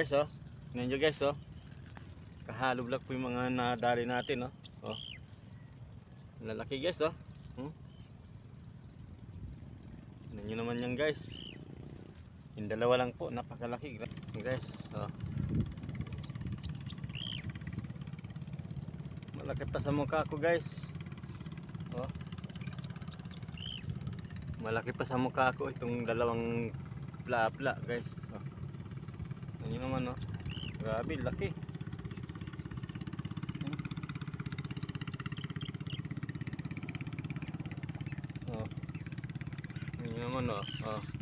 Guys, oh. Tingnan nyo guys, oh. Kahalublag po yung mga nadali natin, oh. Oh. Lalaki guys, oh. Tingnan nyo naman yan guys. Yung dalawa lang po, napakalaki guys, oh. Malaki pa sa mukha ko guys. Oh. Malaki pa sa mukha ko itong dalawang pla-pla guys. Oh. Yan naman, oh. Grabe, laki. Oh. Yan naman, oh. Oh.